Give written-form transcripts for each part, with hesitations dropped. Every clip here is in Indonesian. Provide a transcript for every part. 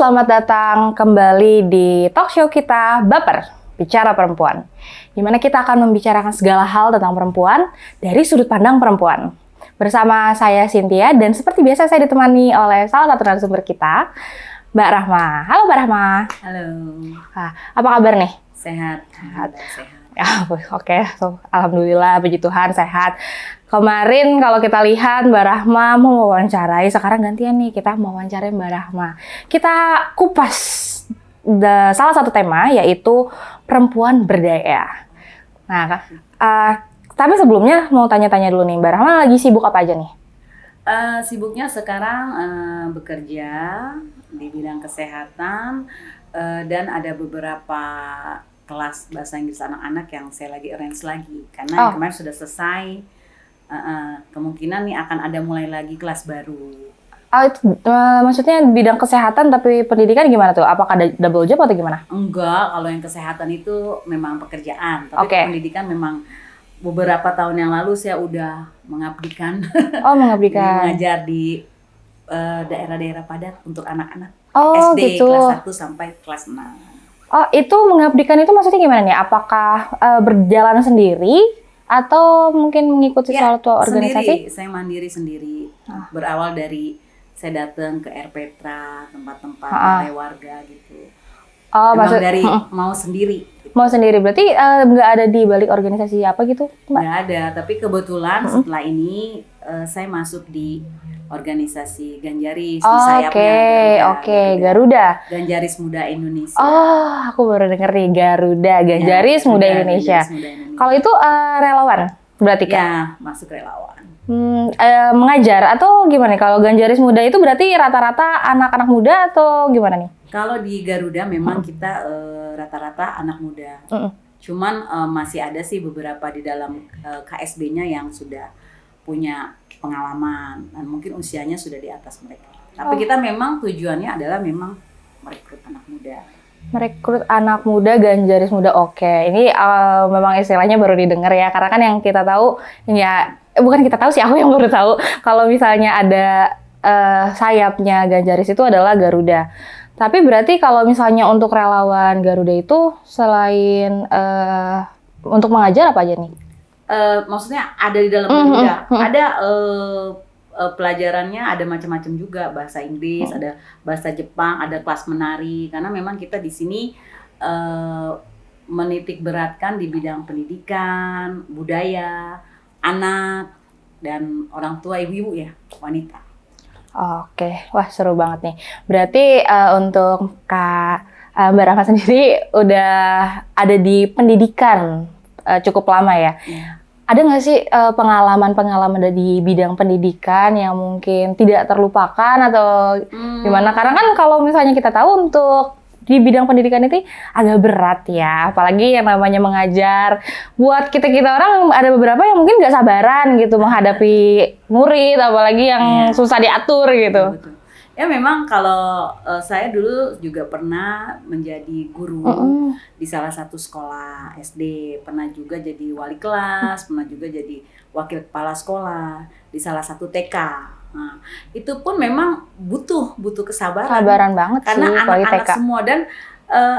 selamat datang kembali di talk show kita Baper, Bicara Perempuan. Di mana kita akan membicarakan segala hal tentang perempuan dari sudut pandang perempuan. Bersama saya Cynthia dan seperti biasa saya ditemani oleh salah satu narasumber kita, Mbak Rahma. Halo Mbak Rahma. Halo. Nah, apa kabar nih? Sehat. Sehat. Sehat. Ya, oke. So, alhamdulillah, puji Tuhan sehat. Kemarin kalau kita lihat Mbak Rahma mau wawancarai, sekarang gantian nih kita mau wawancarai Mbak Rahma. Kita kupas salah satu tema yaitu perempuan berdaya. Nah, tapi sebelumnya mau tanya-tanya dulu nih, Mbak Rahma lagi sibuk apa aja nih? Sibuknya sekarang bekerja di bidang kesehatan dan ada beberapa kelas bahasa Inggris anak-anak yang saya lagi arrange lagi karena yang kemarin sudah selesai. Kemungkinan nih akan ada mulai lagi kelas baru. Maksudnya bidang kesehatan tapi pendidikan gimana tuh? Apakah ada double job atau gimana? Enggak, kalau yang kesehatan itu memang pekerjaan, tapi pendidikan memang beberapa tahun yang lalu saya udah mengabdikan. Oh, mengabdikan. Mengajar di daerah-daerah padat untuk anak-anak. SD gitu. Kelas 1 sampai kelas 6. Oh, itu mengabdikan itu maksudnya gimana nih? Apakah berjalan sendiri? Atau mungkin mengikuti suatu organisasi? Sendiri, saya mandiri sendiri. Berawal dari saya datang ke RPTRA, tempat-tempat balai warga gitu. Oh, maksud dari mau sendiri. Gitu. Mau sendiri, berarti nggak ada di balik organisasi apa gitu, Mbak? Nggak ada, tapi kebetulan setelah ini saya masuk di organisasi Ganjaris di sayapnya Garuda. Ganjaris Muda Indonesia. Oh, aku baru denger nih Garuda, Ganjaris Muda Indonesia. Kalau itu relawan berarti kan? Ya, masuk relawan. Mengajar atau gimana? Kalau Ganjaris Muda itu berarti rata-rata anak-anak muda atau gimana nih? Kalau di Garuda memang kita rata-rata anak muda. Cuman masih ada sih beberapa di dalam KSB-nya yang sudah punya pengalaman dan mungkin usianya sudah di atas mereka. Tapi kita memang tujuannya adalah memang merekrut anak muda. Merekrut anak muda, Ganjaris Muda. Oke, ini memang istilahnya baru didengar ya. Karena kan yang kita tahu ya, bukan kita tahu sih, aku yang baru tahu. Kalau misalnya ada sayapnya Ganjaris itu adalah Garuda. Tapi berarti kalau misalnya untuk relawan Garuda itu selain untuk mengajar apa aja nih? Maksudnya ada di dalam Garuda. Ada pelajarannya ada macam-macam juga, bahasa Inggris, ada bahasa Jepang, ada kelas menari. Karena memang kita di sini menitik beratkan di bidang pendidikan, budaya, anak dan orang tua, ibu-ibu ya, wanita. Oke, wah seru banget nih. Berarti untuk Mbak Rahma sendiri udah ada di pendidikan cukup lama ya. Ada nggak sih pengalaman-pengalaman di bidang pendidikan yang mungkin tidak terlupakan atau gimana? Karena kan kalau misalnya kita tahu untuk di bidang pendidikan itu agak berat ya, apalagi yang namanya mengajar. Buat kita orang ada beberapa yang mungkin nggak sabaran gitu menghadapi murid, apalagi yang susah diatur gitu. Betul. Ya memang kalau saya dulu juga pernah menjadi guru di salah satu sekolah SD, pernah juga jadi wali kelas, pernah juga jadi wakil kepala sekolah di salah satu TK. Nah, itu pun memang butuh kesabaran. Sabaran banget karena sih, anak-anak semua dan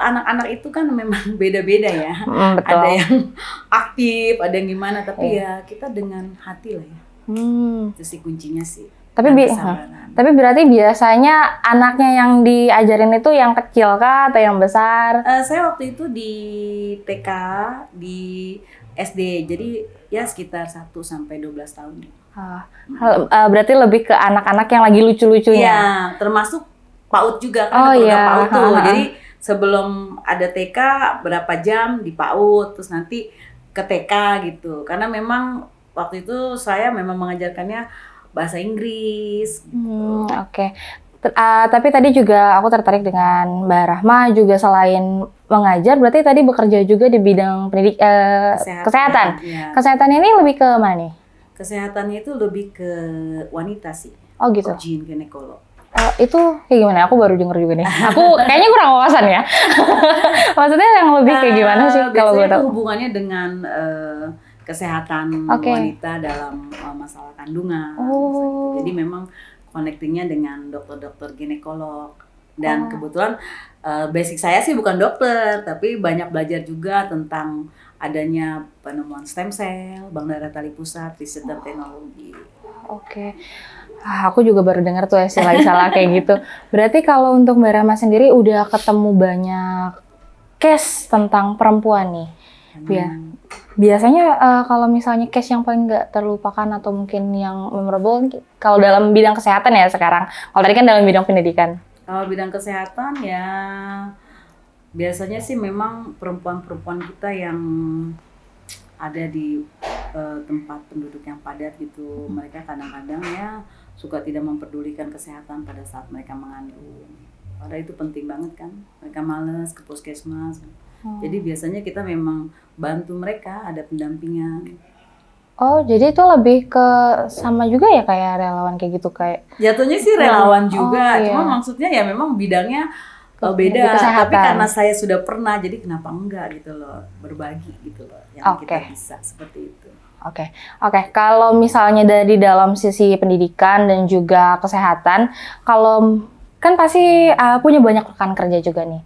anak-anak itu kan memang beda-beda ya. Betul. Ada yang aktif, ada yang gimana, tapi ya kita dengan hati lah ya. Itu sih kuncinya sih. Tapi berarti biasanya anaknya yang diajarin itu yang kecil kah atau yang besar? Saya waktu itu di TK, di SD, jadi ya sekitar 1 sampai 12 tahun. Berarti lebih ke anak-anak yang lagi lucu-lucunya? Iya, termasuk PAUD juga kan, PAUD tuh. Jadi sebelum ada TK berapa jam di PAUD, terus nanti ke TK gitu. Karena memang waktu itu saya memang mengajarkannya bahasa Inggris. Gitu. Oke. Tapi tadi juga aku tertarik dengan Mbak Rahma juga selain mengajar, berarti tadi bekerja juga di bidang kesehatan. Ya. Kesehatan ini lebih ke mana nih? Kesehatannya itu lebih ke wanita sih. Oh gitu. Obgyn ginekolog. Itu kayak gimana? Aku baru denger juga nih. Aku kayaknya kurang wawasan ya. Maksudnya yang lebih kayak gimana sih kalau gue tahu? Hubungannya dengan kesehatan wanita dalam masalah kandungan. Jadi memang connectingnya dengan dokter-dokter ginekolog. Dan kebetulan basic saya sih bukan dokter, tapi banyak belajar juga tentang adanya penemuan stem cell, bank darah tali pusat, riset dan teknologi. Oke. Aku juga baru dengar tuh istilah-istilah kayak gitu. Berarti kalau untuk Mbak Rahma sendiri udah ketemu banyak case tentang perempuan nih. Biasanya kalau misalnya case yang paling nggak terlupakan atau mungkin yang memorable, kalau dalam bidang kesehatan ya sekarang. Kalau tadi kan dalam bidang pendidikan. Kalau bidang kesehatan ya biasanya sih memang perempuan-perempuan kita yang ada di tempat penduduk yang padat gitu, mereka kadang-kadang ya suka tidak memperdulikan kesehatan pada saat mereka mengandung. Padahal itu penting banget kan, mereka males ke puskesmas. Jadi biasanya kita memang bantu mereka, ada pendampingan. Oh, jadi itu lebih ke sama juga ya kayak relawan kayak gitu kayak? Jatuhnya sih relawan juga, iya. cuma maksudnya ya memang bidangnya Di beda. kesehatan. Tapi karena saya sudah pernah, jadi kenapa enggak gitu loh, berbagi gitu loh, yang kita bisa seperti itu. Oke. Kalau misalnya dari dalam sisi pendidikan dan juga kesehatan, kalau kan pasti punya banyak rekan kerja juga nih.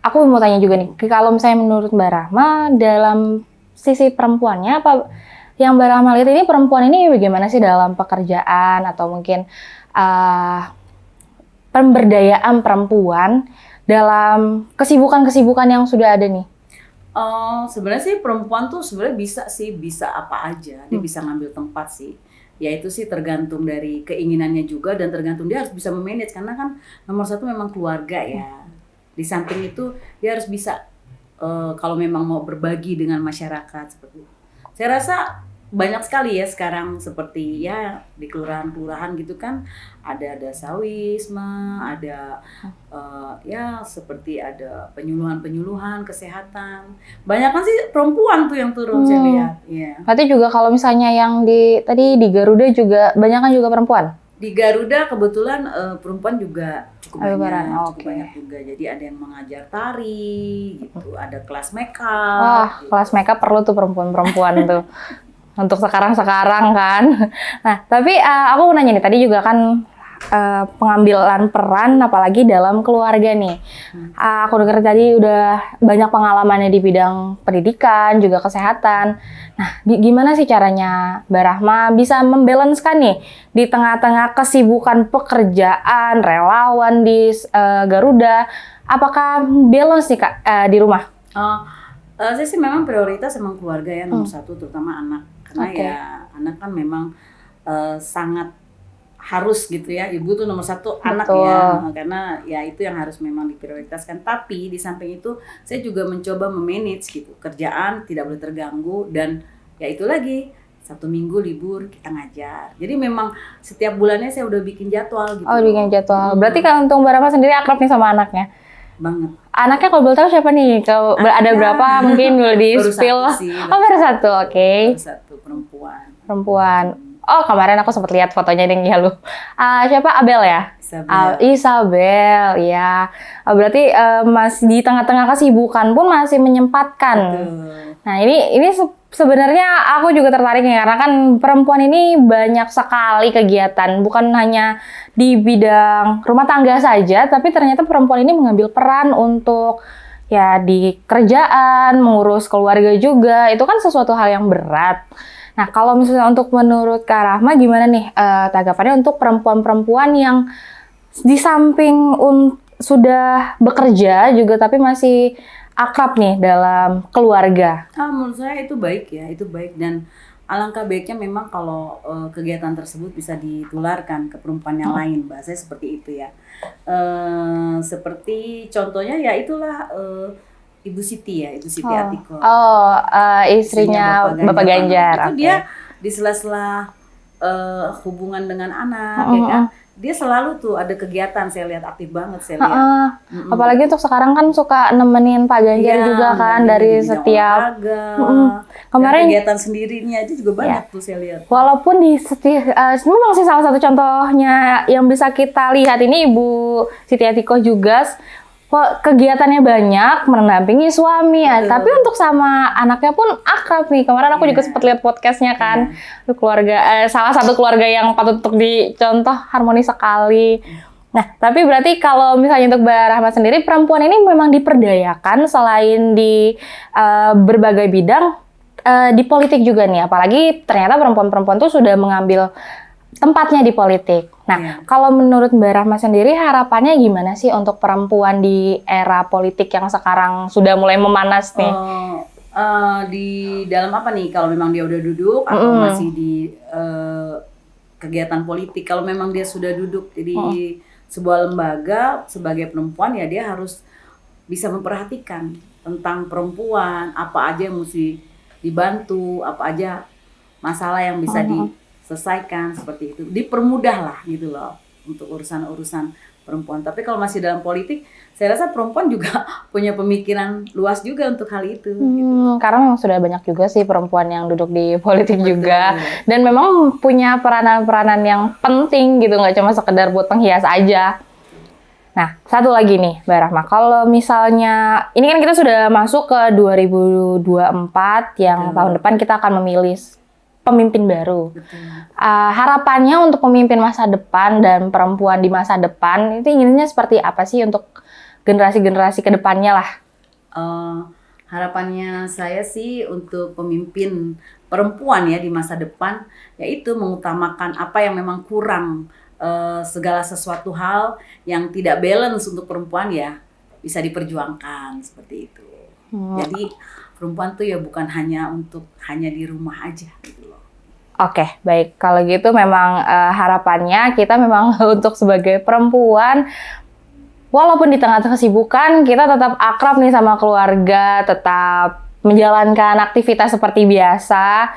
Aku mau tanya juga nih, kalau misalnya menurut Mbak Rahma dalam sisi perempuannya apa yang Mbak Rahma lihat ini perempuan ini bagaimana sih dalam pekerjaan atau mungkin pemberdayaan perempuan dalam kesibukan-kesibukan yang sudah ada nih? Sebenarnya sih perempuan tuh sebenarnya bisa apa aja, dia bisa ngambil tempat sih. Ya itu sih tergantung dari keinginannya juga dan tergantung dia harus bisa memanage karena kan nomor satu memang keluarga ya. Di samping itu dia harus bisa kalau memang mau berbagi dengan masyarakat seperti itu. Saya rasa banyak sekali ya sekarang seperti ya di kelurahan-kelurahan gitu kan ada dasawisma, ada ya seperti ada penyuluhan kesehatan. Banyak kan sih perempuan tuh yang turun saya lihat. Iya. Berarti juga kalau misalnya yang tadi di Garuda juga banyak kan juga perempuan? Di Garuda kebetulan perempuan juga cukup banyak juga. Jadi ada yang mengajar tari gitu, ada kelas makeup. Wah, gitu. kelas makeup perlu tuh perempuan-perempuan tuh. Untuk sekarang kan. Nah, tapi aku mau nanya nih, tadi juga kan pengambilan peran apalagi dalam keluarga nih. Aku dengar tadi udah banyak pengalamannya di bidang pendidikan, juga kesehatan. Nah, gimana sih caranya Mbak Rahma bisa membalancekan nih di tengah-tengah kesibukan pekerjaan, relawan di Garuda, apakah balance nih Kak di rumah? Saya sih memang prioritas emang keluarga ya nomor satu, terutama anak. Karena ya anak kan memang sangat harus gitu ya, ibu tuh nomor satu. Betul. Anak ya, karena ya itu yang harus memang diprioritaskan. Tapi di samping itu saya juga mencoba memanage gitu, kerjaan tidak boleh terganggu dan ya itu lagi Sabtu Minggu libur kita ngajar. Jadi memang setiap bulannya saya udah bikin jadwal gitu. Oh, bikin jadwal. Berarti kan untuk Mbak Rahma sendiri akrab nih sama anaknya? Banget. Anaknya kalau boleh tahu siapa nih? Kalau ada berapa mungkin boleh di-spill? Baru satu, oke. Baru satu, perempuan. Oh, kemarin aku sempat lihat fotonya dengan Yalu. Siapa? Abel ya? Isabel, ya. Berarti masih di tengah-tengah kesibukan pun masih menyempatkan. Nah, ini sebenarnya aku juga tertarik nih karena kan perempuan ini banyak sekali kegiatan, bukan hanya di bidang rumah tangga saja, tapi ternyata perempuan ini mengambil peran untuk ya di kerjaan, mengurus keluarga juga. Itu kan sesuatu hal yang berat. Nah, kalau misalnya untuk menurut Kak Rahma gimana nih tanggapannya untuk perempuan-perempuan yang di samping sudah bekerja juga tapi masih akrab nih dalam keluarga? Menurut saya itu baik ya, itu baik dan alangkah baiknya memang kalau kegiatan tersebut bisa ditularkan ke perempuan yang lain, bahasanya seperti itu ya. Seperti contohnya ya itulah Ibu Siti ya, Ibu Siti Atiko. Istrinya Bapak Ganjar. Itu dia di sela-sela hubungan dengan anak, ya kan? Dia selalu tuh ada kegiatan, saya lihat aktif banget saya lihat. Apalagi untuk sekarang kan suka nemenin Pak Ganjar juga kan dari setiap kemarin kegiatan sendirinya aja juga banyak tuh saya lihat. Walaupun di memang sih salah satu contohnya yang bisa kita lihat ini Ibu Siti Atiko juga kegiatannya banyak, mendampingi suami, tapi untuk sama anaknya pun akrab nih. Kemarin aku juga sempat lihat podcastnya kan, keluarga salah satu keluarga yang patut untuk dicontoh, harmonis sekali. Nah, tapi berarti kalau misalnya untuk Mbak Rahma sendiri, perempuan ini memang diperdayakan selain di berbagai bidang, di politik juga nih. Apalagi ternyata perempuan-perempuan tuh sudah mengambil tempatnya di politik. Nah, kalau menurut Mbak Rahma sendiri, harapannya gimana sih untuk perempuan di era politik yang sekarang sudah mulai memanas nih? Di dalam apa nih? Kalau memang dia udah duduk atau masih di kegiatan politik. Kalau memang dia sudah duduk di sebuah lembaga sebagai perempuan, ya dia harus bisa memperhatikan tentang perempuan, apa aja yang mesti dibantu, apa aja masalah yang bisa diselesaikan, seperti itu. Dipermudah lah gitu loh untuk urusan-urusan perempuan. Tapi kalau masih dalam politik, saya rasa perempuan juga punya pemikiran luas juga untuk hal itu. Gitu. Karena memang sudah banyak juga sih perempuan yang duduk di politik juga. Dan memang punya peranan-peranan yang penting gitu, nggak cuma sekedar buat penghias aja. Nah, satu lagi nih Mbak Rahma, kalau misalnya, ini kan kita sudah masuk ke 2024, yang tahun depan kita akan memilih pemimpin baru. Harapannya untuk pemimpin masa depan dan perempuan di masa depan, itu inginnya seperti apa sih untuk generasi-generasi ke depannya lah? Harapannya saya sih untuk pemimpin perempuan ya di masa depan, yaitu mengutamakan apa yang memang kurang, segala sesuatu hal yang tidak balance untuk perempuan ya bisa diperjuangkan seperti itu. Jadi perempuan tuh ya bukan hanya di rumah aja gitu loh. Oke, baik. Kalau gitu memang harapannya kita memang untuk sebagai perempuan, walaupun di tengah kesibukan, kita tetap akrab nih sama keluarga, tetap menjalankan aktivitas seperti biasa.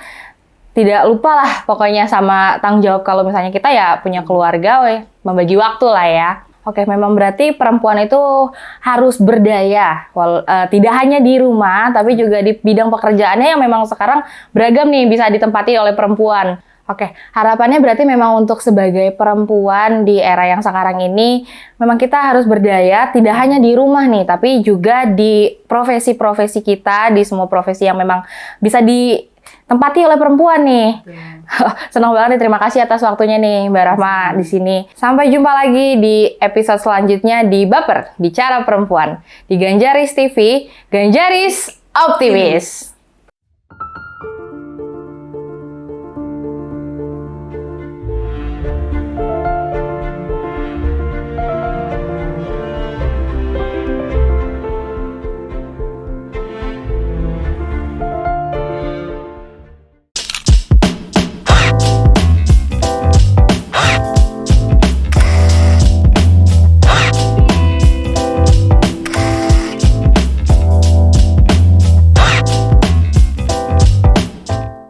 Tidak lupa lah pokoknya sama tanggung jawab kalau misalnya kita ya punya keluarga, membagi waktu lah ya. Oke, memang berarti perempuan itu harus berdaya, tidak hanya di rumah, tapi juga di bidang pekerjaannya yang memang sekarang beragam nih, bisa ditempati oleh perempuan. Oke, harapannya berarti memang untuk sebagai perempuan di era yang sekarang ini, memang kita harus berdaya, tidak hanya di rumah nih, tapi juga di profesi-profesi kita, di semua profesi yang memang bisa ditempati oleh perempuan nih. Senang banget nih, terima kasih atas waktunya nih Mbak Rahma di sini. Sampai jumpa lagi di episode selanjutnya di Baper, Bicara Perempuan. Di Ganjaris TV, Ganjaris Optimis.